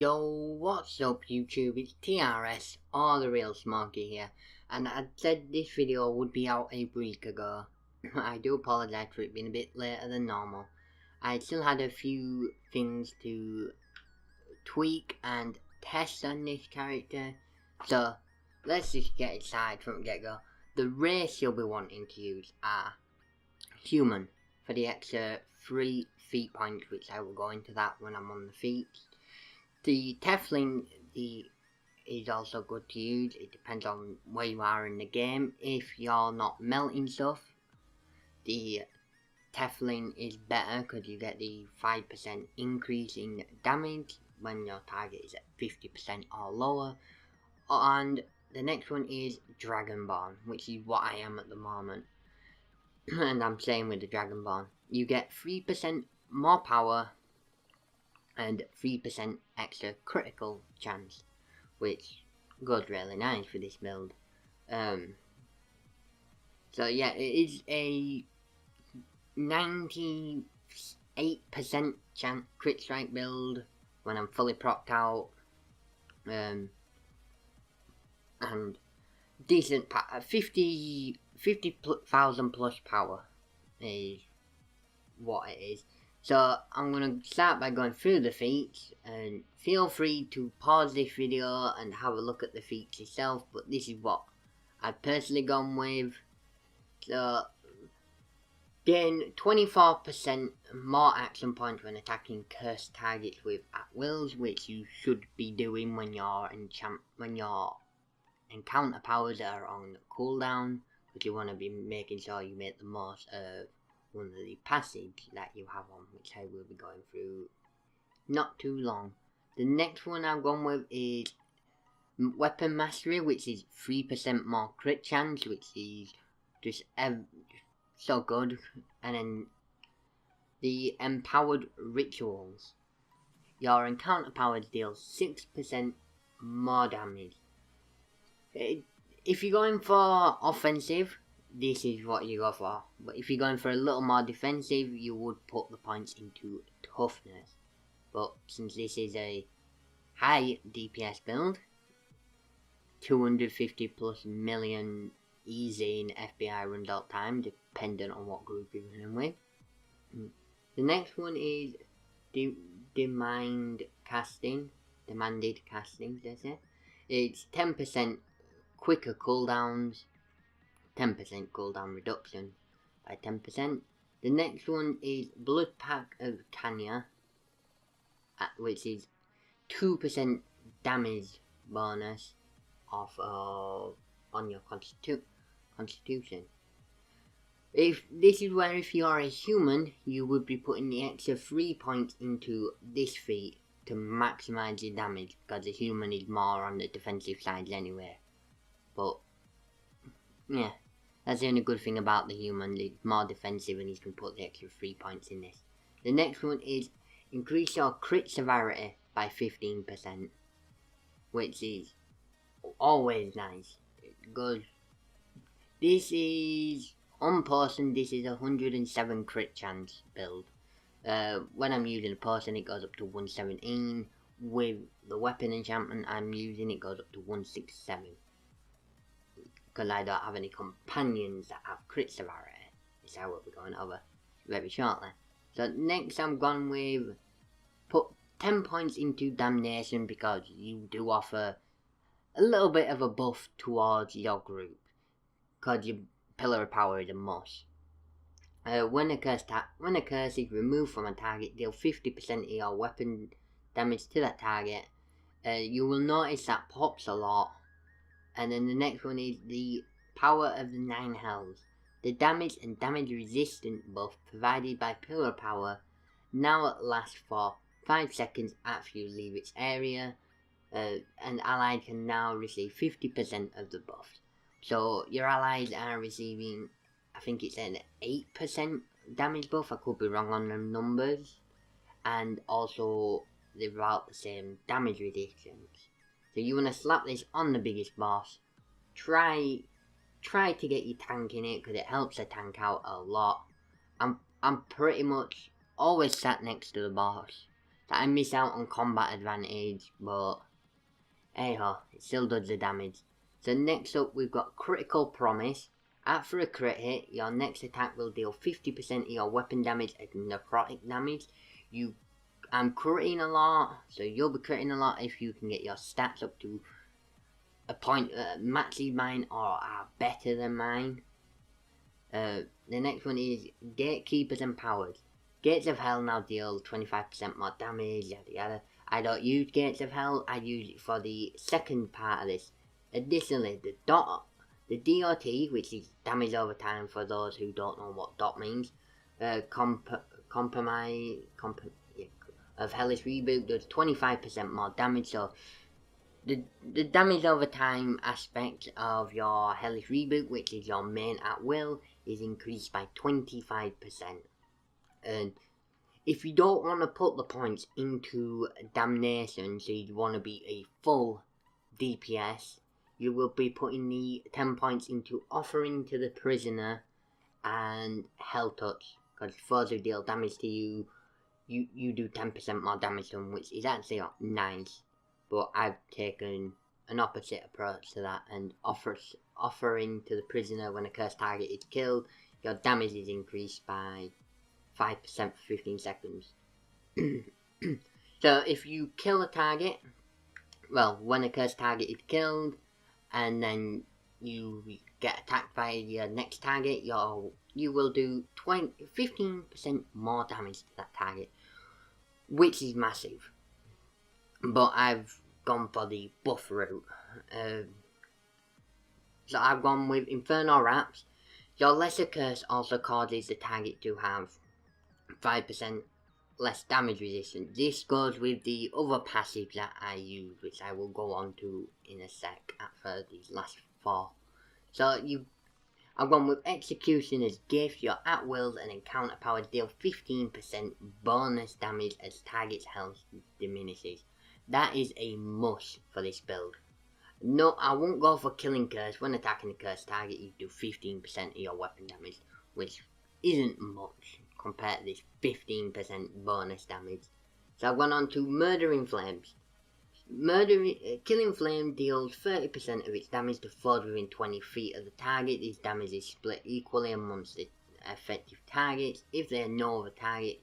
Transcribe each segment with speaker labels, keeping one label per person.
Speaker 1: Yo, what's up YouTube, it's TRS, or the real Smoky here, and I said this video would be out a week ago. I do apologise for it being a bit later than normal. I still had a few things to tweak and test on this character, so let's just get it started from the get-go. The race you'll be wanting to use are Human, for the extra 3 feat points, which I will go into that when I'm on the feats. The Teflon is also good to use. It depends on where you are in the game. If you're not melting stuff, the Teflon is better because you get the 5% increase in damage when your target is at 50% or lower. And the next one is Dragonborn, which is what I am at the moment. And I'm saying with the Dragonborn, you get 3% more power and 3% extra critical chance, which goes really nice for this build. So yeah, it is a 98% chance crit strike build when I'm fully procced out, and decent 50,000 plus power is what it is. So I'm going to start by going through the feats, and feel free to pause this video and have a look at the feats yourself, but this is what I've personally gone with. So gain 24% more action points when attacking cursed targets with at wills, which you should be doing when your encounter powers are on cooldown, because you want to be making sure you make the most of one of the passages that you have on, which I will be going through not too long. The next one I've gone with is Weapon Mastery, which is 3% more crit chance, which is just so good. And then the Empowered Rituals. Your encounter powers deal 6% more damage. If you're going for offensive, this is what you go for. But if you're going for a little more defensive, you would put the points into toughness. But since this is a high DPS build, 250 plus million easy in FBI runs out time, depending on what group you're running with. The next one is Demanded Casting, they say. It's 10% quicker cooldowns, 10% cooldown reduction by 10%. The next one is Blood Pack of Tanya, which is 2% damage bonus off on your constitution. If this is where if you're a human, you would be putting the extra 3 points into this feat to maximise your damage, because the human is more on the defensive side anyway. But yeah, that's the only good thing about the human. It's more defensive and you can put the extra 3 points in this. The next one is increase your crit severity by 15%, which is always nice. It goes. This is on person. This is 107 crit chance build. When I'm using a person, it goes up to 117. With the weapon enchantment I'm using, it goes up to 167. Because I don't have any companions that have crit severity. Which I will be going over very shortly. So next I'm gone with put 10 points into Damnation, because you do offer a little bit of a buff towards your group, because your Pillar of Power is a must. When a curse is removed from a target, deal 50% of your weapon damage to that target. You will notice that pops a lot. And then the next one is the Power of the 9 Hells. The damage and damage resistant buff provided by Pillar of Power now lasts for 5 seconds after you leave its area. An ally can now receive 50% of the buff. So your allies are receiving, I think it's an 8% damage buff, I could be wrong on the numbers. And also they're about the same damage resistance. So you want to slap this on the biggest boss. Try to get your tank in it, because it helps the tank out a lot. I'm pretty much always sat next to the boss, So I miss out on combat advantage, but hey ho, it still does the damage. So next up we've got Critical Promise. After a crit hit, your next attack will deal 50% of your weapon damage and necrotic damage. I'm critting a lot, so you'll be critting a lot if you can get your stats up to a point matches mine or are better than mine. The next one is Gatekeepers Empowered. Gates of Hell now deal 25% more damage, yada yada. I don't use Gates of Hell, I use it for the second part of this. Additionally, the DOT, which is damage over time for those who don't know what DOT means, of Hellish Reboot does 25% more damage, so the damage over time aspect of your Hellish Reboot, which is your main at will, is increased by 25%. And if you don't want to put the points into Damnation, so you want to be a full DPS, you will be putting the 10 points into Offering to the Prisoner and Hell Touch, because further deal damage to you, you do 10% more damage to them, which is actually nice. But I've taken an opposite approach to that, and offering to the prisoner when a cursed target is killed, your damage is increased by 5% for 15 seconds. So if you kill a target, well, when a cursed target is killed, and then you get attacked by your next target, you will do 15% more damage to that target, which is massive. But I've gone for the buff route. So I've gone with Infernal Wraps. Your Lesser Curse also causes the target to have 5% less damage resistance. This goes with the other passive that I use, which I will go on to in a sec after these last 4. So I've gone with Executioner's Gift. Your at-wills and encounter power deal 15% bonus damage as target's health diminishes. That is a must for this build. No, I won't go for Killing Curse. When attacking a cursed target, you do 15% of your weapon damage, which isn't much compared to this 15% bonus damage. So I've gone on to Murdering Flames. Killing Flame deals 30% of its damage to foes within 20 feet of the target. This damage is split equally amongst the effective targets. If there are no other target,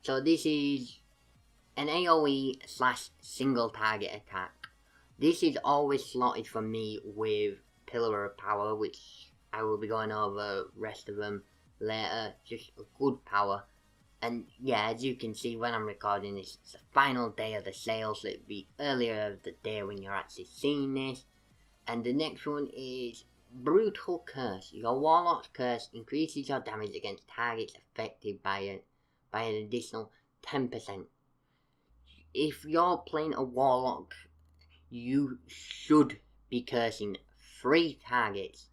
Speaker 1: so this is an AoE / single target attack. This is always slotted for me with Pillar of Power, which I will be going over rest of them later. Just a good power. And yeah, as you can see when I'm recording this, it's the final day of the sale, so it'll be earlier of the day when you're actually seeing this. And the next one is Brutal Curse. Your Warlock's Curse increases your damage against targets affected by an additional 10%. If you're playing a Warlock, you should be cursing 3 targets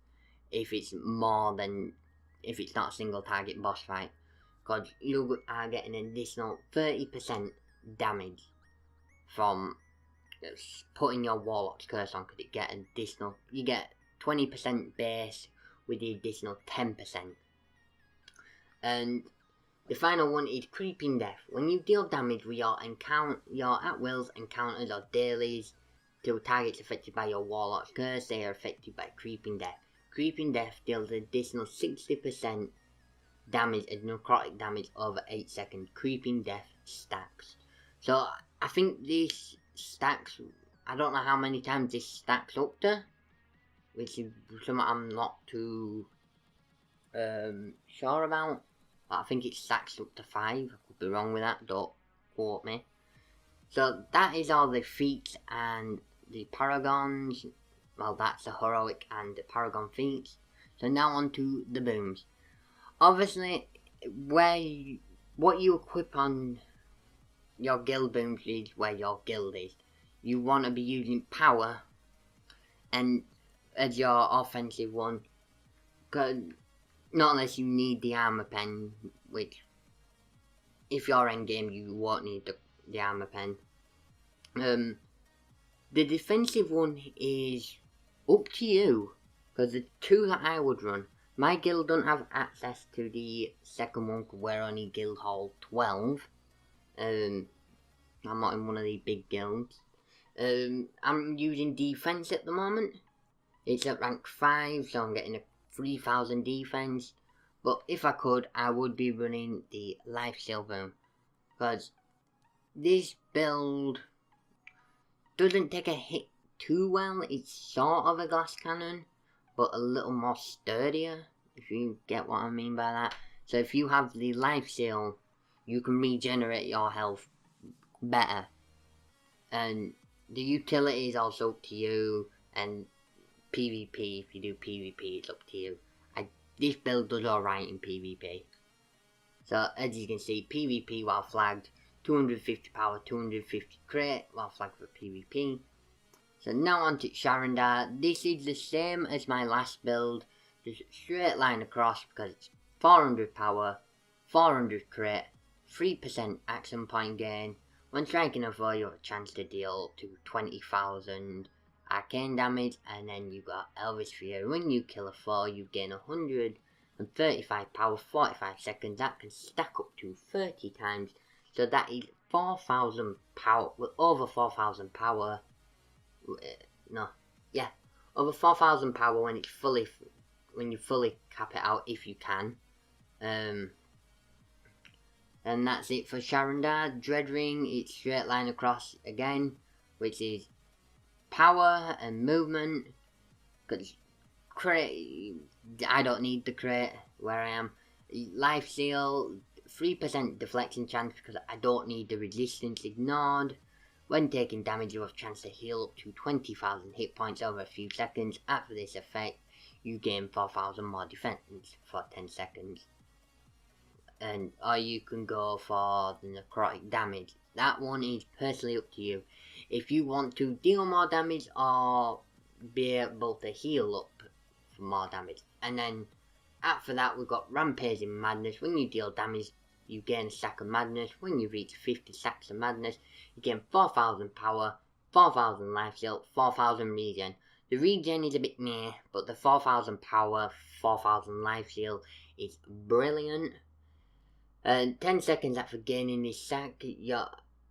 Speaker 1: if it's not a single target boss fight, because you are getting an additional 30% damage from putting your Warlock's Curse on, because you get 20% base with the additional 10%. And the final one is Creeping Death. When you deal damage with your at-wills, encounters, or dailies to targets affected by your Warlock's Curse, they are affected by Creeping Death. Creeping Death deals an additional 60% damage and necrotic damage over 8 seconds. Creeping Death stacks. So I think this stacks, I don't know how many times this stacks up to, which is something I'm not too sure about. But I think it stacks up to 5. I could be wrong with that, don't quote me. So that is all the feats and the paragons. Well, that's the heroic and the paragon feats. So now on to the boons. Obviously, what you equip on your guild boons is where your guild is. You want to be using power and as your offensive one, because not unless you need the armor pen, which if you're endgame you won't need the armor pen. The defensive one is up to you, because the 2 that I would run, my guild don't have access to the second one because we're only guild hall 12, I'm not in one of these big guilds. I'm using defense at the moment. It's at rank 5, so I'm getting a 3000 defense. But if I could, I would be running the lifesteal boom, because this build doesn't take a hit too well. It's sort of a glass cannon, but a little more sturdier, if you get what I mean by that. So if you have the lifesteal, you can regenerate your health better. And the utility is also up to you, and PvP, if you do PvP, it's up to you. This build does alright in PvP. So as you can see, PvP while flagged, 250 power, 250 crit while flagged for PvP. So now on to Sharandar. This is the same as my last build, just straight line across, because it's 400 power, 400 crit, 3% action point gain. When striking a foe, you have a chance to deal to 20,000 arcane damage, and then you got Elvis Fear. When you kill a foe, you gain 135 power, 45 seconds. That can stack up to 30 times. So that is 4,000 power, with over 4,000 power. Over 4,000 power when it's when you fully cap it out, if you can. And that's it for Sharandar. Dreadring, it's straight line across again, which is power and movement. Because crit, I don't need the crit where I am. Lifesteal, 3% deflection chance because I don't need the resistance ignored. When taking damage, you have a chance to heal up to 20,000 hit points over a few seconds. After this effect, you gain 4,000 more defense for 10 seconds. Or you can go for the necrotic damage. That one is personally up to you. If you want to deal more damage or be able to heal up for more damage. And then after that, we've got Rampaging Madness. When you deal damage, you gain a stack of madness. When you reach 50 stacks of madness, you gain 4,000 power, 4,000 lifesteal, 4,000 regen. The regen is a bit meh, but the 4,000 power, 4,000 lifesteal is brilliant. 10 seconds after gaining this sack,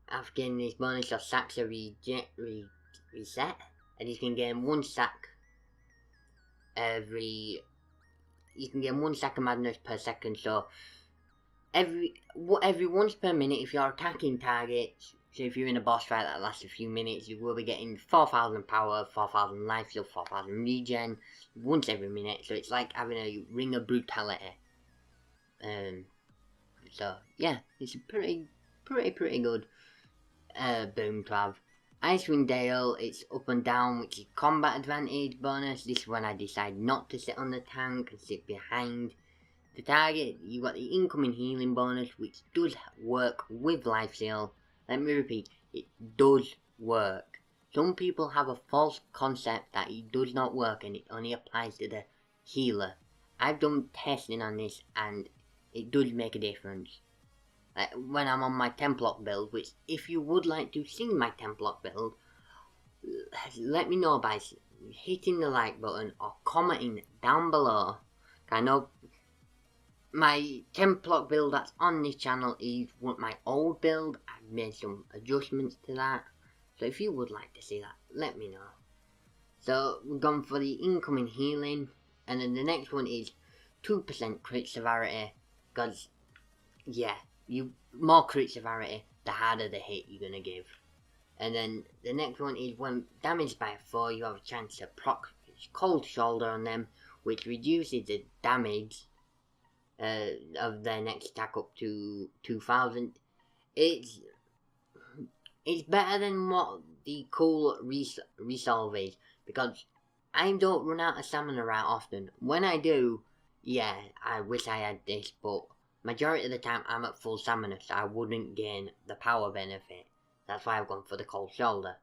Speaker 1: after gaining this bonus, your sacks are reset, and you can gain 1 sack you can gain 1 sack of madness per second. So every once per minute, if you're attacking targets, so if you're in a boss fight that lasts a few minutes, you will be getting 4,000 power, 4,000 lifesteal, 4,000 regen once every minute. So it's like having a ring of brutality. So yeah, it's a pretty good boom to have. Icewind Dale, it's up and down, which is combat advantage bonus. This is when I decide not to sit on the tank and sit behind the target. You got the incoming healing bonus, which does work with lifesteal. Let me repeat, it does work. Some people have a false concept that it does not work and it only applies to the healer. I've done testing on this and it does make a difference. Like when I'm on my Templock build, which if you would like to see my Templock build, let me know by hitting the like button or commenting down below. I know my Templock build that's on this channel is my old build. I've made some adjustments to that. So if you would like to see that, let me know. So we've gone for the incoming healing. And then the next one is 2% crit severity. Because, yeah, more crit severity, the harder the hit you're going to give. And then the next one is when damaged by a foe, you have a chance to proc Cold Shoulder on them, which reduces the damage of their next attack up to 2,000. It's better than what the cool resolve is, because I don't run out of stamina right often. When I do, yeah, I wish I had this, but majority of the time I'm at full stamina, so I wouldn't gain the power benefit. That's why I've gone for the Cold Shoulder.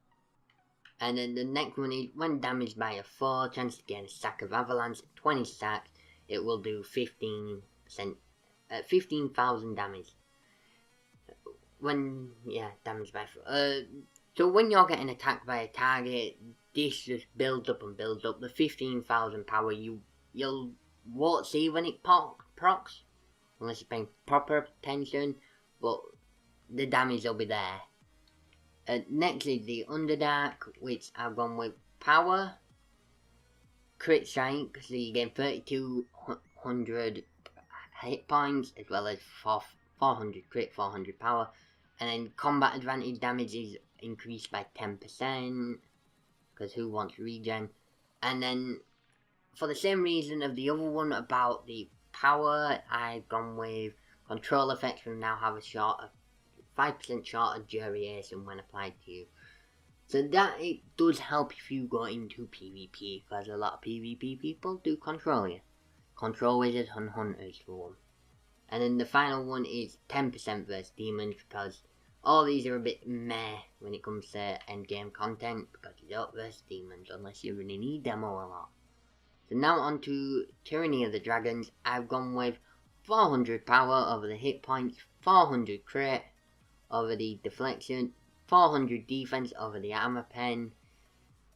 Speaker 1: And then the next one is when damaged by a foe, chance to gain a stack of avalanche, 20 stacks. It will do 15,000 damage. When damaged by so when you're getting attacked by a target, this just builds up and builds up. The 15,000 power you'll won't see when it procs, unless you're paying proper attention. But the damage will be there. Next is the Underdark, which I've gone with power, crit strike, so you get 3200 hit points, as well as 400 crit, 400 power, and then combat advantage damage is increased by 10%, because who wants regen? And then, for the same reason of the other one about the power, I've gone with control effects will now have a 5% shorter duration when applied to you. So that it does help if you go into PvP, because a lot of PvP people do control you. Control wizards and hunters for one. And then the final one is 10% versus demons, because all these are a bit meh when it comes to endgame content, because you don't verse demons unless you really need them all a lot. So now on to Tyranny of the Dragons. I've gone with 400 power over the hit points, 400 crit over the deflection, 400 defense over the armor pen,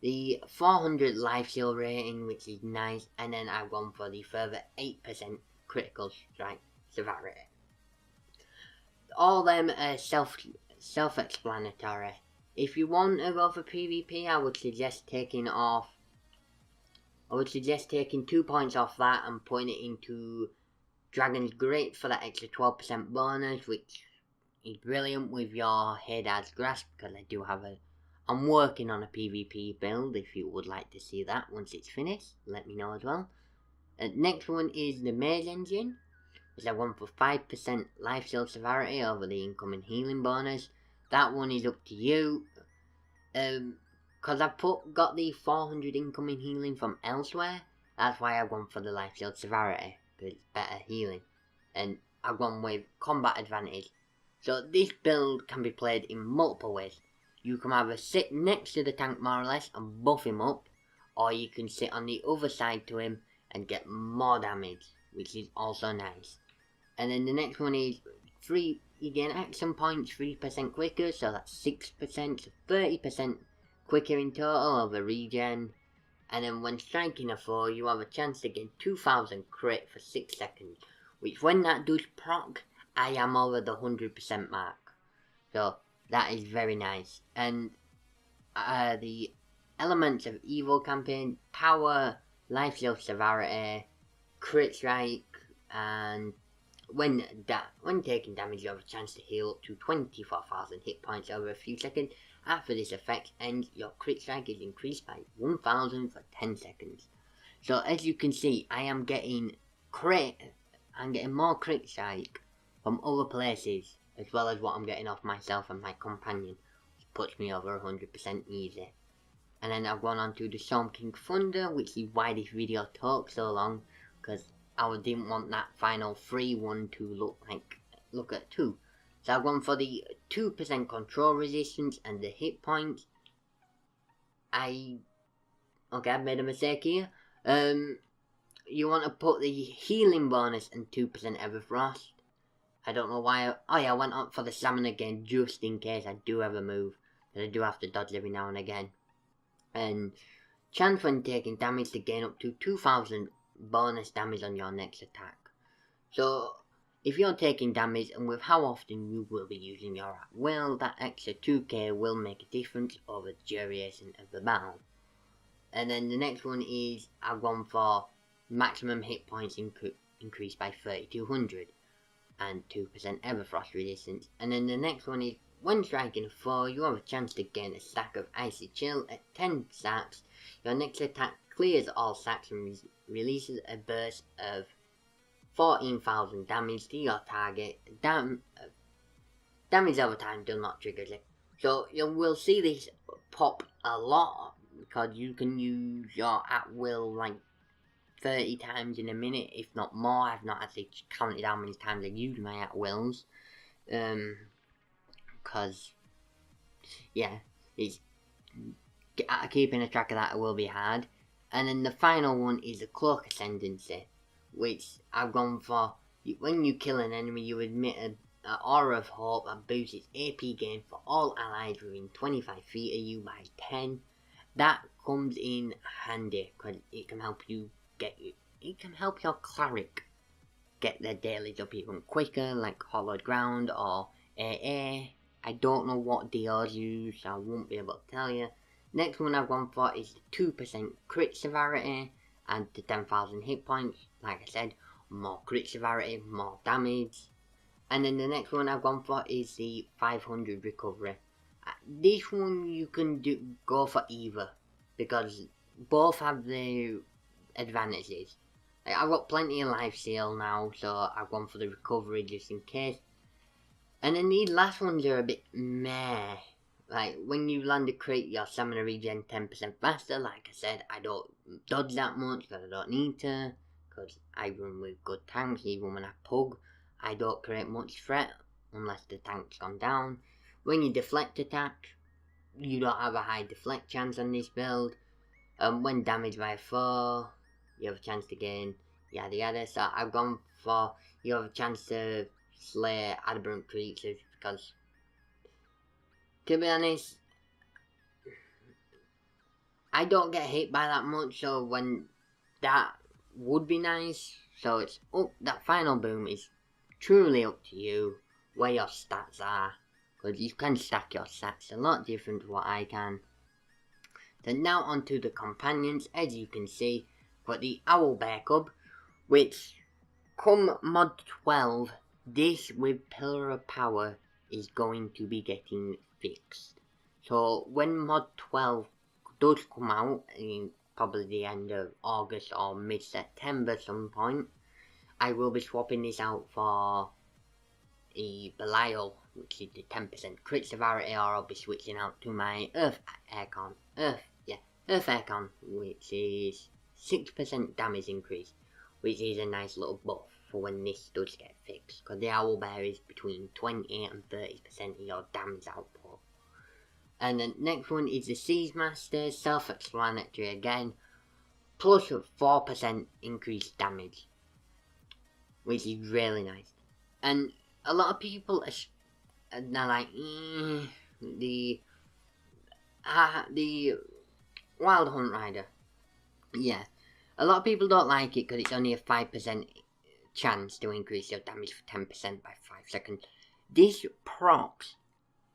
Speaker 1: the 400 life steal rating, which is nice, and then I've gone for the further 8% critical strike severity. All them are self-explanatory. If you want to go for PvP, I would suggest taking 2 points off that and putting it into Dragon's Great for that extra 12% bonus, which is brilliant with your Hadar's Grasp, because I'm working on a PvP build. If you would like to see that once it's finished, let me know as well. Next one is the Mage Engine, which I want for 5% life steal severity over the incoming healing bonus. That one is up to you. Because I've got the 400 incoming healing from elsewhere, that's why I've gone for the life steal severity, because it's better healing. And I've gone with combat advantage. So this build can be played in multiple ways. You can either sit next to the tank more or less and buff him up, or you can sit on the other side to him and get more damage, which is also nice. And then the next one is you gain action points 3% quicker, so that's 6%, so 30% quicker in total over regen. And then when striking a foe, you have a chance to gain 2000 crit for 6 seconds, which when that does proc, I am over the 100% mark. So that is very nice. And the Elements of Evil campaign, power, life steal severity, crit strike, and when taking damage you have a chance to heal up to 24,000 hit points over a few seconds. After this effect ends, your crit strike is increased by 1000 for 10 seconds. So as you can see, I am getting more crit strike from other places, as well as what I'm getting off myself and my companion, which puts me over 100% easy. And then I've gone on to the Storm King Thunder, which is why this video took so long, because I didn't want that final free one to look at 2. So I've gone for the 2% control resistance and the hit points. I've made a mistake here. You want to put the healing bonus and 2% Everfrost. I don't know why. I went up for the salmon again just in case I do ever move, because I do have to dodge every now and again. And chance when taking damage to gain up to 2000 bonus damage on your next attack. So if you're taking damage and with how often you will be using your at will, that extra 2k will make a difference over the duration of the battle. And then the next one is I've gone for maximum hit points increased by 3200 and 2% Everfrost resistance. And then the next one is when striking a foe, you have a chance to gain a stack of Icy Chill at 10 stacks. Your next attack clears all stacks and releases a burst of 14,000 damage to your target. Damage over time do not trigger it. So you will see this pop a lot, because you can use your at will like 30 times in a minute, if not more. I've not actually counted how many times I use my at wills. Because, yeah, keeping a track of that will be hard. And then the final one is the Cloak Ascendancy, which I've gone for. When you kill an enemy, you emit an Aura of Hope that boosts its AP gain for all allies within 25 feet of you by 10. That comes in handy, because it can help you your cleric get their dailies up even quicker, like Hollowed Ground or I don't know what DRs use, so I won't be able to tell you. Next one I've gone for is the 2% crit severity and the 10,000 hit points. Like I said, more crit severity, more damage. And then the next one I've gone for is the 500 recovery. This one you can go for either, because both have their advantages. Like, I've got plenty of life steal now, so I've gone for the recovery just in case. And then these last ones are a bit meh. Like, when you land a crit, your stamina regen 10% faster. Like I said, I don't dodge that much because I don't need to, because I run with good tanks. Even when I pug, I don't create much threat unless the tank's gone down. When you deflect attack, you don't have a high deflect chance on this build. When damaged by a foe, you have a chance to gain yada yada. So I've gone for, you have a chance to slay aberrant creatures, because to be honest, I don't get hit by that much, so when that would be nice. So it's that final boom is truly up to you where your stats are, because you can stack your stats a lot different to what I can. Then now onto the companions. As you can see, got the Owlbear Cub, which come mod 12, this with Pillar of Power is going to be getting fixed. So when mod 12 does come out, in probably the end of August or mid-September some point, I will be swapping this out for the Belial, which is the 10% crit severity, or I'll be switching out to my Earth Aircon, which is 6% damage increase, which is a nice little buff for when this does get fixed, because the Owlbear is between 20 and 30% of your damage output. And the next one is the Siege Master, self-explanatory again, plus 4% increased damage, which is really nice. And a lot of people are like, the Wild Hunt Rider. Yeah, a lot of people don't like it because it's only a 5% chance to increase your damage for 10% by 5 seconds. This procs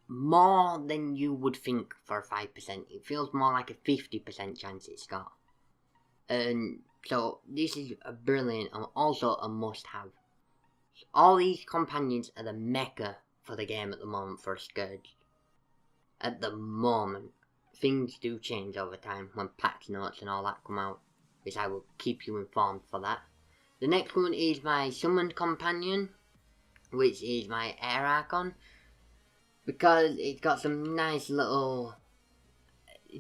Speaker 1: more than you would think for a 5%. It feels more like a 50% chance it's got. And so this is a brilliant and also a must-have. All these companions are the mecca for the game at the moment for a Scourge. At the moment. Things do change over time when patch notes and all that come out, which I will keep you informed for that. The next one is my Summoned Companion, which is my Air Archon, because it's got some nice little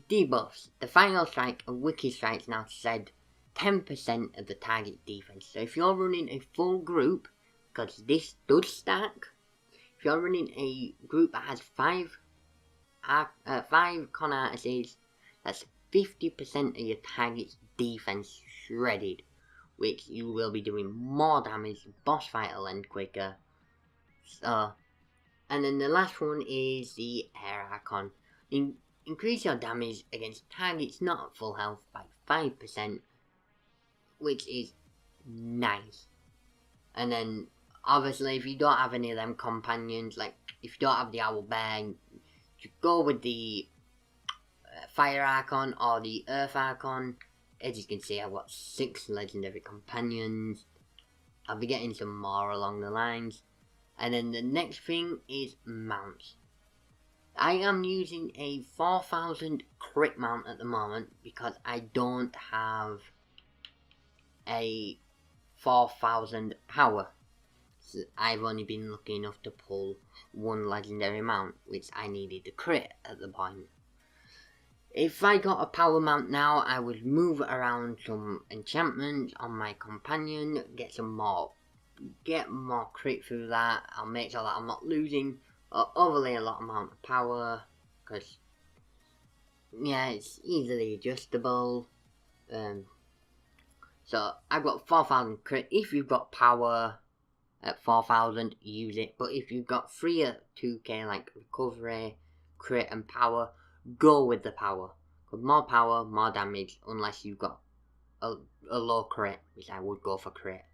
Speaker 1: debuffs. The Final Strike and Wicked Strike now said 10% of the target defense. So if you're running a full group, because this does stack, if you're running a group that has 5 con artists, that's 50% of your target's defense shredded, which you will be doing more damage, boss fight will end quicker. So, and then the last one is the Air Archon. Increase your damage against targets not at full health by 5%, which is nice. And then obviously if you don't have any of them companions, like if you don't have the Owlbear, you go with the Fire Archon or the Earth Archon. As you can see, I've got 6 legendary companions. I'll be getting some more along the lines. And then the next thing is mounts. I am using a 4000 crit mount at the moment because I don't have a 4000 power. So I've only been lucky enough to pull 1 legendary mount, which I needed to crit at the point. If I got a power mount now, I would move around some enchantments on my companion, get more crit through that. I'll make sure that I'm not losing overly a lot amount of power, because yeah, it's easily adjustable. So I've got 4000 crit. If you've got power at 4000, use it. But if you've got 3 at 2k, like recovery, crit and power, go with the power. Because more power, more damage, unless you've got a low crit, which I would go for crit.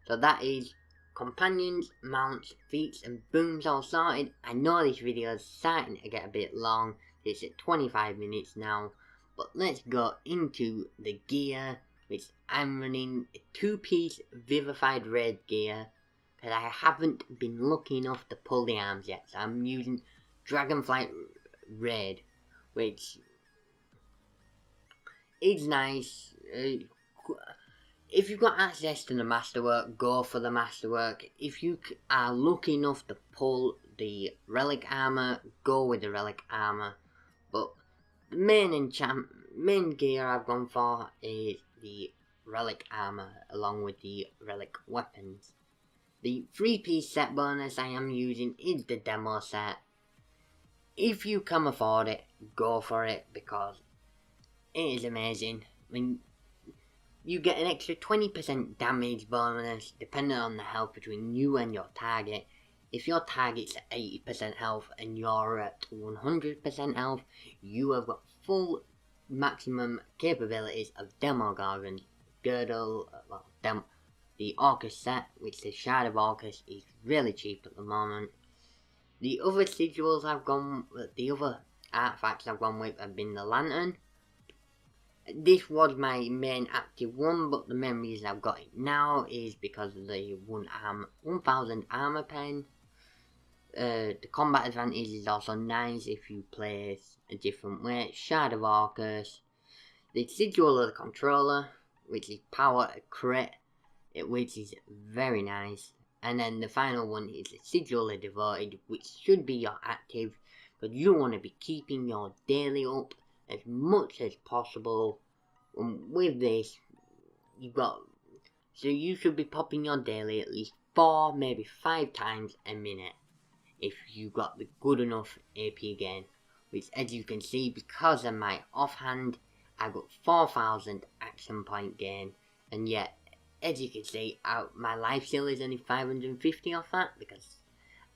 Speaker 1: So that is companions, mounts, feats and boons all sorted. I know this video is starting to get a bit long. It's at 25 minutes now. But let's go into the gear, which I'm running a 2-piece Vivified Red gear. Because I haven't been lucky enough to pull the arms yet. So I'm using Dragonflight Red, which is nice. If you've got access to the Masterwork, go for the Masterwork. If you are lucky enough to pull the Relic Armor, go with the Relic Armor. But the main gear I've gone for is the Relic Armor along with the Relic Weapons. The 3-piece set bonus I am using is the demo set. If you can afford it, go for it because it is amazing. I mean, you get an extra 20% damage bonus depending on the health between you and your target. If your target's at 80% health and you're at 100% health, you have got full maximum capabilities of Demogorgon, Girdle, the Orcus set, which the Shard of Orcus is really cheap at the moment. The other sigils the other artifacts I've gone with have been the Lantern. This was my main active one, but the main reason I've got it now is because of the 1000 armor pen. The combat advantage is also nice if you play a different way. Shard of Orcus, the sigil of the controller, which is power crit, which is very nice. And then the final one is the sigil of devoted, which should be your active, but you want to be keeping your daily up as much as possible. With this, so you should be popping your daily at least 4, maybe 5 times a minute if you got the good enough AP gain, which as you can see, because of my offhand, I got 4000 action point gain, and yet as you can see, my life steal is only 550 off that, because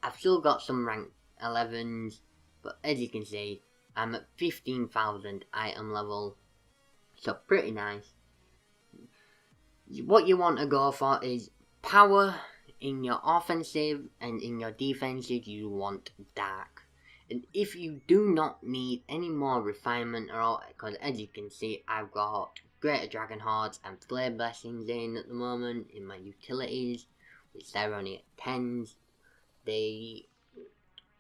Speaker 1: I've still got some rank 11s, but as you can see, I'm at 15,000 item level, so pretty nice. What you want to go for is power in your offensive, and in your defensive you want dark. And if you do not need any more refinement at all, because as you can see, I've got Greater Dragon Hordes and Flare Blessings in at the moment in my utilities, which they're only at 10s. They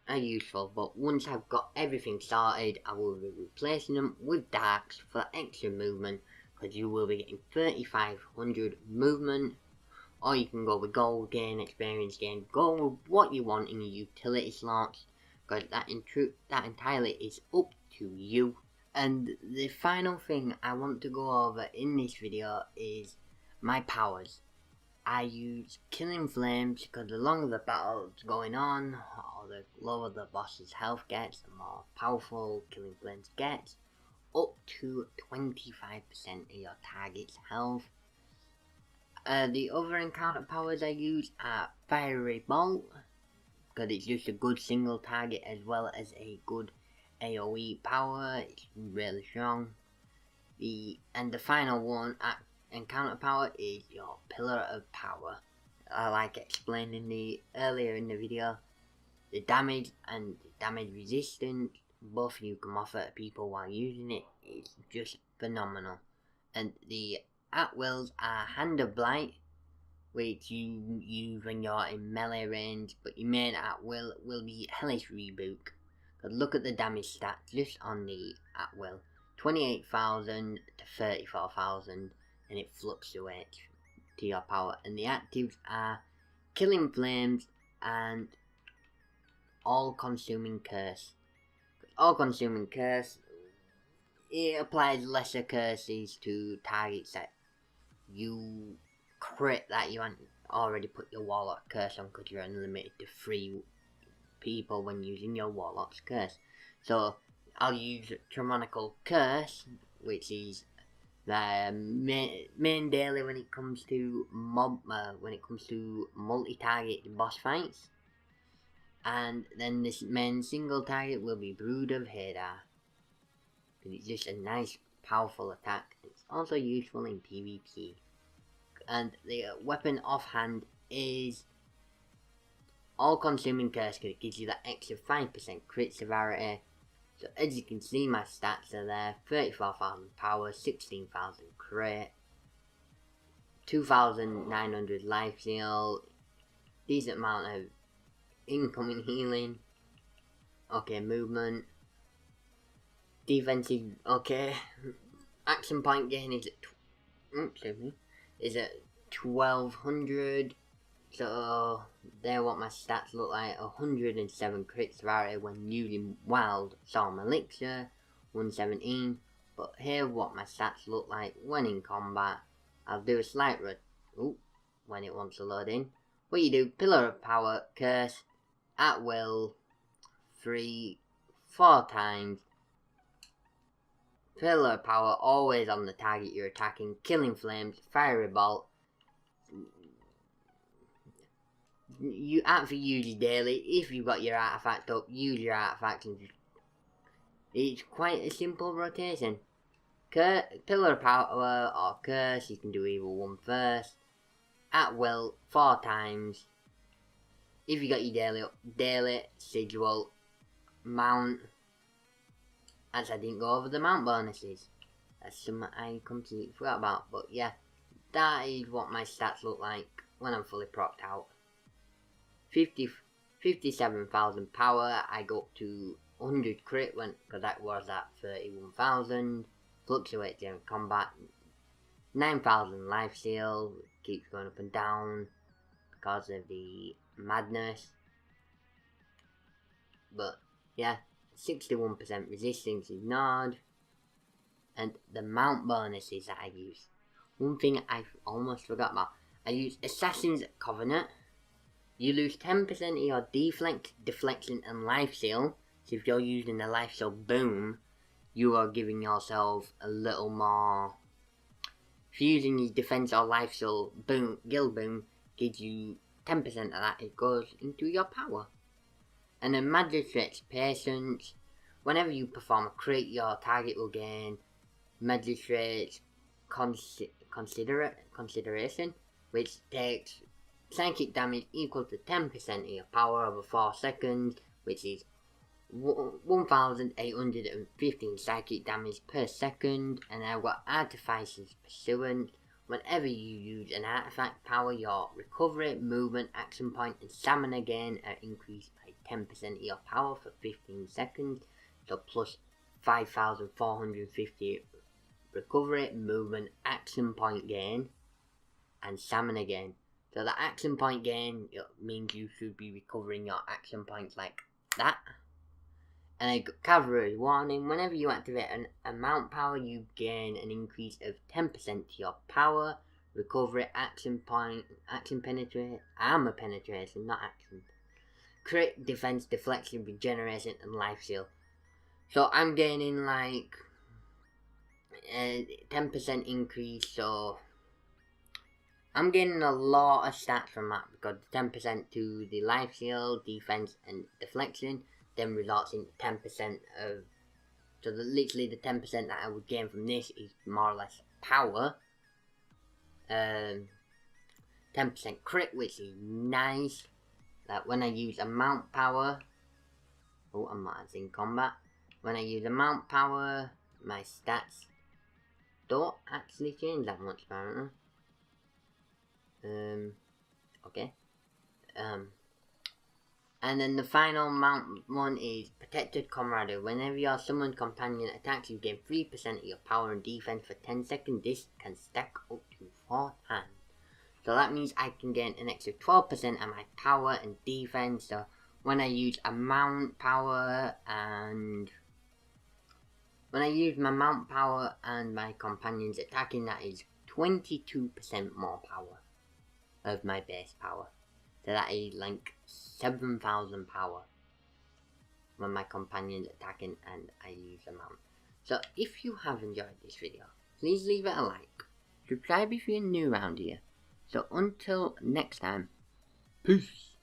Speaker 1: are useful, but once I've got everything sorted, I will be replacing them with darks for extra movement, because you will be getting 3500 movement, or you can go with gold gain, experience gain, go with what you want in your utility slots, because that entirely is up to you. And the final thing I want to go over in this video is my powers. I use Killing Flames because the longer the battle's going on, or the lower the boss's health gets, the more powerful Killing Flames gets, up to 25% of your target's health. The other encounter powers I use are Fiery Bolt, because it's just a good single target as well as a good AoE power. It's really strong. And the final one, encounter power, is your Pillar of Power. Like explained earlier in the video, the damage and the damage resistance, both you can offer to people while using it, is just phenomenal. And the at-wills are Hand of Blight, which you use when you're in melee range, but your main at-will will be Hellish Rebuke. Look at the damage stats just on the at-will, 28,000 to 34,000, and it fluctuates to your power. And the actives are Killing Flames and All-Consuming Curse. All-Consuming Curse, it applies lesser curses to targets that you crit that you haven't already put your Warlock Curse on, because you're unlimited to 3 people when using your Warlock's Curse. So I'll use Tyrannical Curse, which is the main daily when it comes to multi-target boss fights. And then this main single target will be Brood of Hadar, because it's just a nice powerful attack. It's also useful in PvP. And the weapon offhand is all-consuming curse because it gives you that extra 5% crit severity. So as you can see, my stats are there: 34,000 power, 16,000 crit, 2,900 life steal, decent amount of incoming healing, okay, movement, defensive, okay, action point gain is at 1,200. So there what my stats look like: 107 crit severity when using Wild Storm Elixir, 117. But here what my stats look like when in combat. I'll do a slight when it wants to load in. What you do: Pillar of Power, Curse, at will, 4 times. Pillar of Power, always on the target you're attacking. Killing Flames, Fiery Bolt. You actually use it daily. If you've got your artifact up, use your artifact, and it's quite a simple rotation. Pillar of Power or Curse, you can do either one first. At will, 4 times. If you got your daily up, daily, Sigil, Mount. As I didn't go over the Mount bonuses. That's something I completely forgot about. But yeah, that is what my stats look like when I'm fully procced out. 57,000 power, I go up to 100 crit because that was at 31,000. Fluctuates during combat. 9,000 life steal, keeps going up and down because of the madness. But yeah, 61% resistance ignored. And the mount bonuses that I use. One thing I almost forgot about. I use Assassin's Covenant. You lose 10% of your deflection and life steal. So if you're using the life steal boom, you are giving yourself a little more. If you're using your defense or life steal boom, guild boom gives you 10% of that. It goes into your power. And then Magistrate's Patience. Whenever you perform a crit, your target will gain Magistrate's Consideration, which takes psychic damage equal to 10% of your power over 4 seconds, which is 1,815 psychic damage per second. And I've got Artificer's Pursuant. Whenever you use an artifact power, your recovery, movement, action point, and stamina gain are increased by 10% of your power for 15 seconds. So plus 5,450 recovery, movement, action point gain, and stamina gain. So the action point gain means you should be recovering your action points like that. And a Cavalry Warning: whenever you activate a mount power, you gain an increase of 10% to your power, recovery, action point, action penetration, armor penetration, not action, crit, defense, deflection, regeneration, and life steal. So I'm gaining like a 10% increase, so I'm getting a lot of stats from that because 10% to the life steal, defense, and deflection then results in 10% of. So literally the 10% that I would gain from this is more or less power. 10% crit, which is nice. That when I use a mount power. Oh, I'm not in combat. When I use a mount power, my stats don't actually change that much apparently. Okay. And then the final mount one is Protected Comrade. Whenever your summoned companion attacks, you gain 3% of your power and defense for 10 seconds. This can stack up to 4 times. So that means I can gain an extra 12% of my power and defense. So when I use a mount power and when I use my mount power and my companions attacking, that is 22% more power of my base power. So that is like 7,000 power when my companion's attacking and I use a mount. So if you have enjoyed this video, please leave it a like. Subscribe if you're new around here. So until next time, peace.